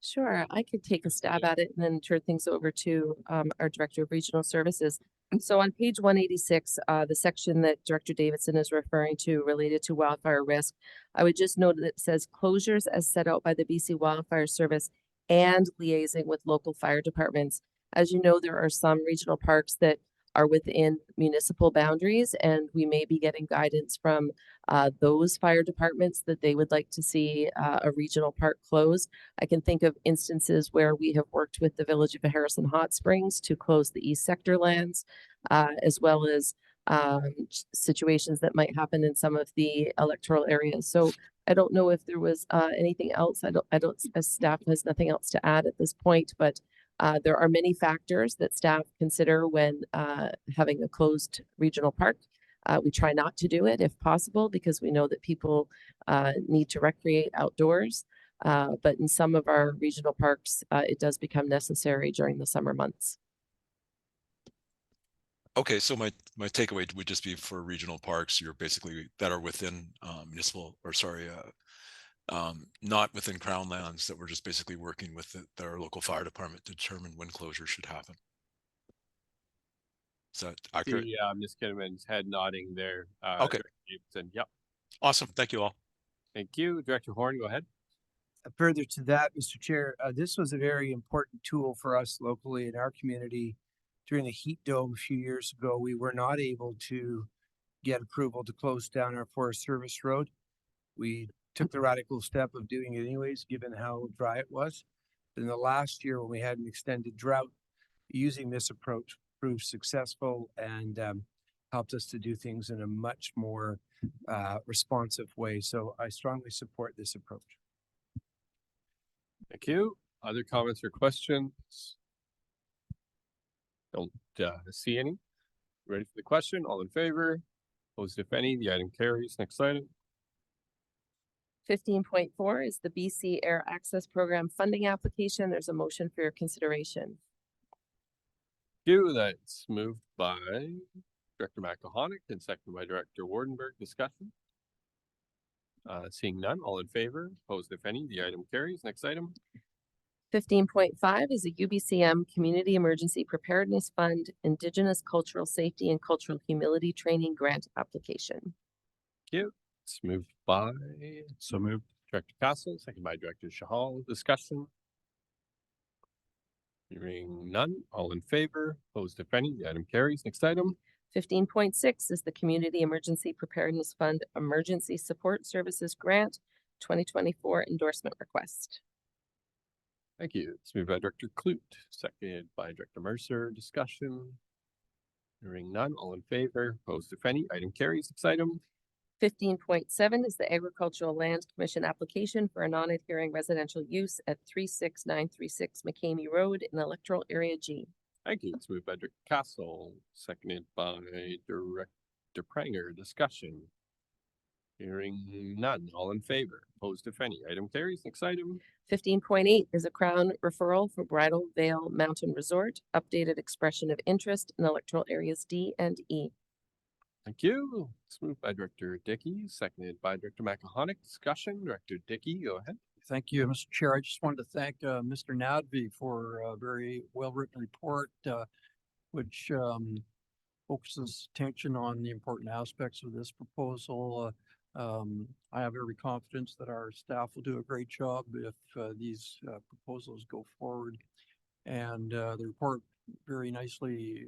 Sure, I could take a stab at it and then turn things over to our Director of Regional Services. So on page 186, the section that Director Davidson is referring to related to wildfire risk, I would just note that it says closures as set out by the BC Wildfire Service and liaising with local fire departments. As you know, there are some regional parks that are within municipal boundaries, and we may be getting guidance from those fire departments that they would like to see a regional park closed. I can think of instances where we have worked with the Village of Harrison Hot Springs to close the East Sector lands, as well as situations that might happen in some of the electoral areas. So I don't know if there was anything else. I don't, as staff has nothing else to add at this point, but there are many factors that staff consider when having a closed regional park. We try not to do it if possible, because we know that people need to recreate outdoors. But in some of our regional parks, it does become necessary during the summer months. Okay, so my takeaway would just be for regional parks, you're basically that are within municipal, or sorry, not within Crown lands, that we're just basically working with their local fire department to determine when closure should happen. Is that accurate? Yeah, Ms. Kinnaman's head nodding there. Okay. Yep. Awesome. Thank you all. Thank you. Director Horn, go ahead. Further to that, Mr. Chair, this was a very important tool for us locally in our community. During the heat dome a few years ago, we were not able to get approval to close down our Forest Service road. We took the radical step of doing it anyways, given how dry it was. But in the last year, when we had an extended drought, using this approach proved successful and helped us to do things in a much more responsive way. So I strongly support this approach. Thank you. Other comments or questions? Don't see any. Ready for the question? All in favor? Opposed, if any. The item carries. Next item. 15.4 is the BC Air Access Program funding application. There's a motion for your consideration. Thank you. That's moved by Director McElhonick and seconded by Director Wardenberg. Discussion. Seeing none, all in favor, opposed if any, the item carries. Next item. 15.5 is a UBCM Community Emergency Preparedness Fund Indigenous Cultural Safety and Cultural Humility Training Grant application. Thank you. It's moved by So moved. Director Castle, second by Director Shahal. Discussion. Hearing none, all in favor, opposed if any, the item carries. Next item. 15.6 is the Community Emergency Preparedness Fund Emergency Support Services Grant 2024 endorsement request. Thank you. It's moved by Director Clute, seconded by Director Mercer. Discussion. Hearing none, all in favor, opposed if any, item carries. Next item. 15.7 is the Agricultural Land Commission application for a non-adhering residential use at 36936 McCamey Road in Electoral Area G. Thank you. It's moved by Director Castle, seconded by Director Pranger. Discussion. Hearing none, all in favor, opposed if any, item carries. Next item. 15.8 is a Crown referral for Bridal Veil Mountain Resort, updated expression of interest in electoral areas D and E. Thank you. It's moved by Director Dickey, seconded by Director McElhonick. Discussion. Director Dickey, go ahead. Thank you, Mr. Chair. I just wanted to thank Mr. Nadby for a very well-written report, which focuses attention on the important aspects of this proposal. I have every confidence that our staff will do a great job if these proposals go forward. And the report very nicely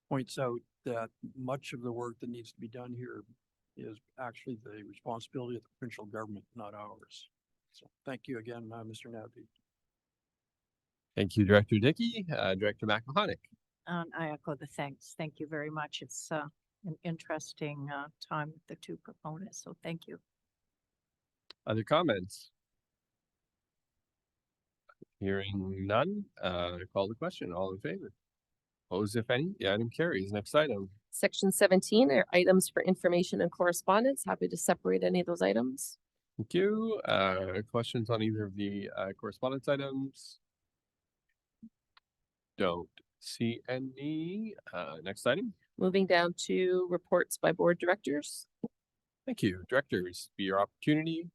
points out that much of the work that needs to be done here is actually the responsibility of the provincial government, not ours. So thank you again, Mr. Nadby. Thank you, Director Dickey. Director McElhonick. I echo the thanks. Thank you very much. It's an interesting time with the two proponents, so thank you. Other comments? Hearing none, call the question. All in favor? Opposed if any, the item carries. Next item. Section 17 are items for information and correspondence. Happy to separate any of those items. Thank you. Questions on either of the correspondence items? Don't see any. Next item. Moving down to reports by board directors. Thank you. Directors, be your opportunity.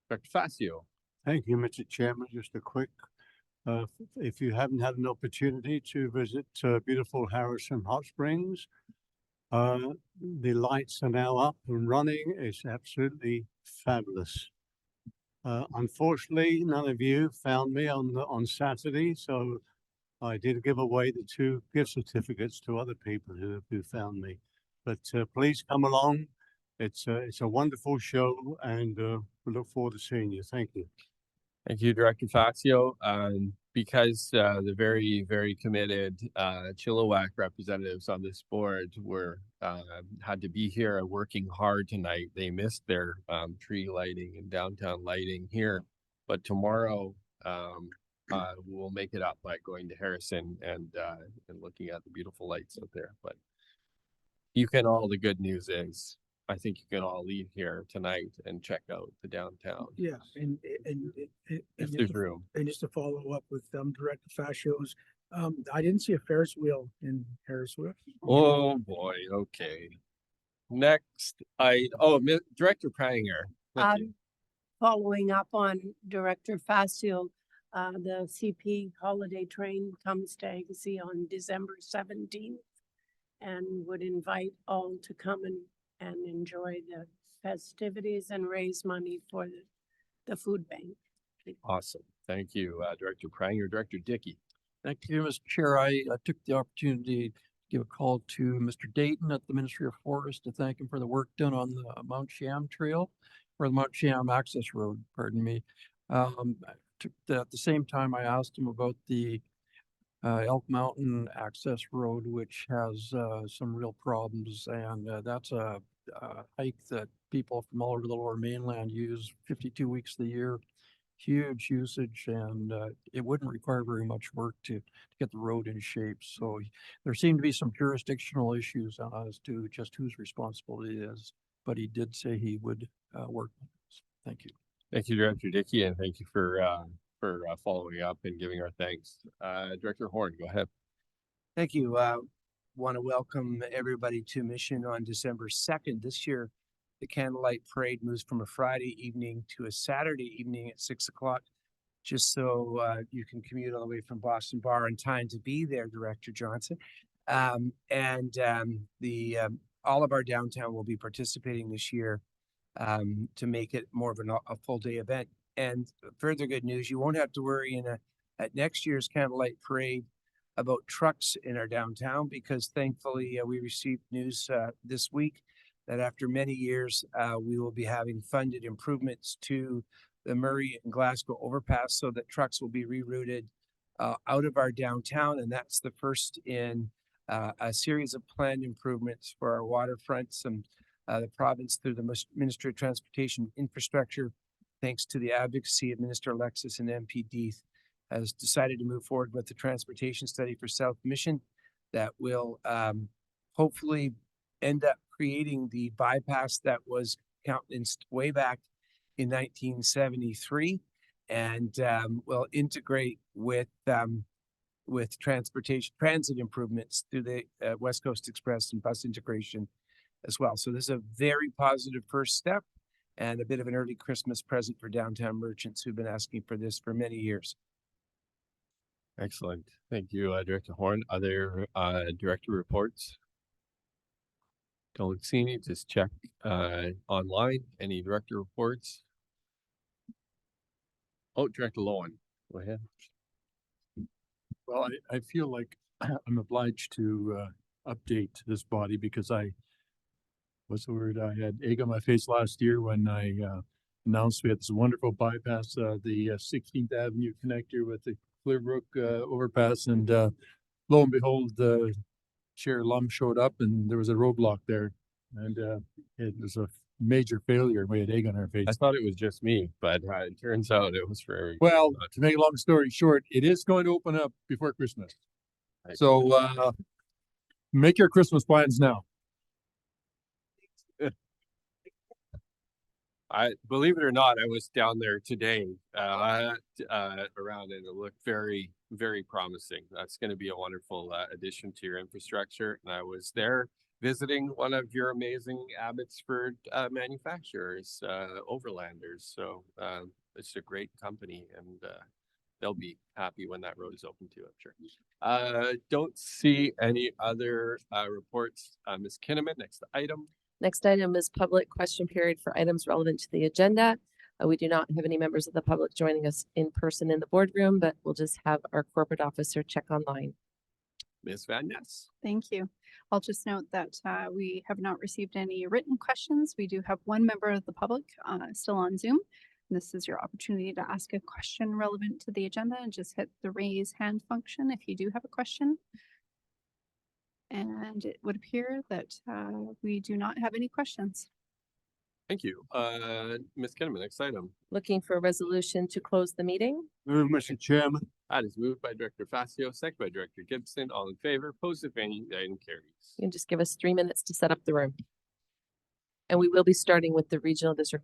Director Facio. Thank you, Mr. Chairman. Just a quick, if you haven't had an opportunity to visit beautiful Harrison Hot Springs, the lights are now up and running. It's absolutely fabulous. Unfortunately, none of you found me on Saturday, so I did give away the 2 gift certificates to other people who found me. But please come along. It's a wonderful show, and we look forward to seeing you. Thank you. Thank you, Director Facio. Because the very, very committed Chilliwack representatives on this board were had to be here and working hard tonight. They missed their tree lighting and downtown lighting here, but tomorrow we'll make it up by going to Harrison and looking at the beautiful lights out there. But you can all. The good news is, I think you can all leave here tonight and check out the downtown. Yeah, and if there's room. And just to follow up with Director Fascio's, I didn't see a Ferris wheel in Harrisville. Oh boy, okay. Next, Director Pranger. Following up on Director Facio, the CP holiday train comes to Agassiz on December 17th and would invite all to come and enjoy the festivities and raise money for the food bank. Awesome. Thank you, Director Pranger. Director Dickey. Thank you, Mr. Chair. I took the opportunity to give a call to Mr. Dayton at the Ministry of Forest to thank him for the work done on the Mount Sham Trail, or the Mount Sham Access Road, pardon me. At the same time, I asked him about the Elk Mountain Access Road, which has some real problems, and that's a hike that people from all over the Lower Mainland use 52 weeks of the year. Huge usage, and it wouldn't require very much work to get the road in shape. So there seem to be some jurisdictional issues as to just whose responsibility it is, but he did say he would work on this. Thank you. Thank you, Director Dickey, and thank you for following up and giving our thanks. Director Horn, go ahead. Thank you. Want to welcome everybody to Mission on December 2nd. This year the candlelight parade moves from a Friday evening to a Saturday evening at 6 o'clock, just so you can commute all the way from Boston Bar in time to be there, Director Johnson. All of our downtown will be participating this year to make it more of a full day event. And further good news, you won't have to worry at next year's candlelight parade about trucks in our downtown, because thankfully we received news this week that after many years we will be having funded improvements to the Murray and Glasgow overpass, so that trucks will be rerouted out of our downtown, and that's the first in a series of planned improvements for our waterfronts. And the province, through the Ministry of Transportation Infrastructure, thanks to the advocacy of Minister Alexis and MPD, has decided to move forward with the transportation study for South Mission that will hopefully end up creating the bypass that was countenanced way back in 1973, and will integrate with transit improvements through the West Coast Express and bus integration as well. So this is a very positive first step and a bit of an early Christmas present for downtown merchants who've been asking for this for many years. Excellent. Thank you, Director Horn. Other director reports? Don't see any. Just check online. Any director reports? Oh, Director Lowen, go ahead. Well, I feel like I'm obliged to update this body because what's the word? I had egg on my face last year when I announced we had this wonderful bypass, the 16th Avenue connector with the Clearbrook overpass, and lo and behold, Chair Lum showed up and there was a roadblock there, and it was a major failure. We had egg on our face. I thought it was just me, but it turns out it was for everyone. Well, to make a long story short, it is going to open up before Christmas. So make your Christmas plans now. I believe it or not, I was down there today around, and it looked very, very promising. That's going to be a wonderful addition to your infrastructure. And I was there visiting one of your amazing Abbotsford manufacturers, Overlanders. So it's a great company, and they'll be happy when that road is open too, I'm sure. Don't see any other reports. Ms. Kinnaman, next item. Next item is public question period for items relevant to the agenda. We do not have any members of the public joining us in person in the boardroom, but we'll just have our corporate officer check online. Ms. Van Ness. Thank you. I'll just note that we have not received any written questions. We do have one member of the public still on Zoom. And this is your opportunity to ask a question relevant to the agenda, and just hit the raise hand function if you do have a question. And it would appear that we do not have any questions. Thank you. Ms. Kinnaman, next item. Looking for a resolution to close the meeting. Move, Mr. Chairman. That is moved by Director Facio, second by Director Gibson. All in favor, opposed if any, the item carries. You can just give us 3 minutes to set up the room. And we will be starting with the Regional District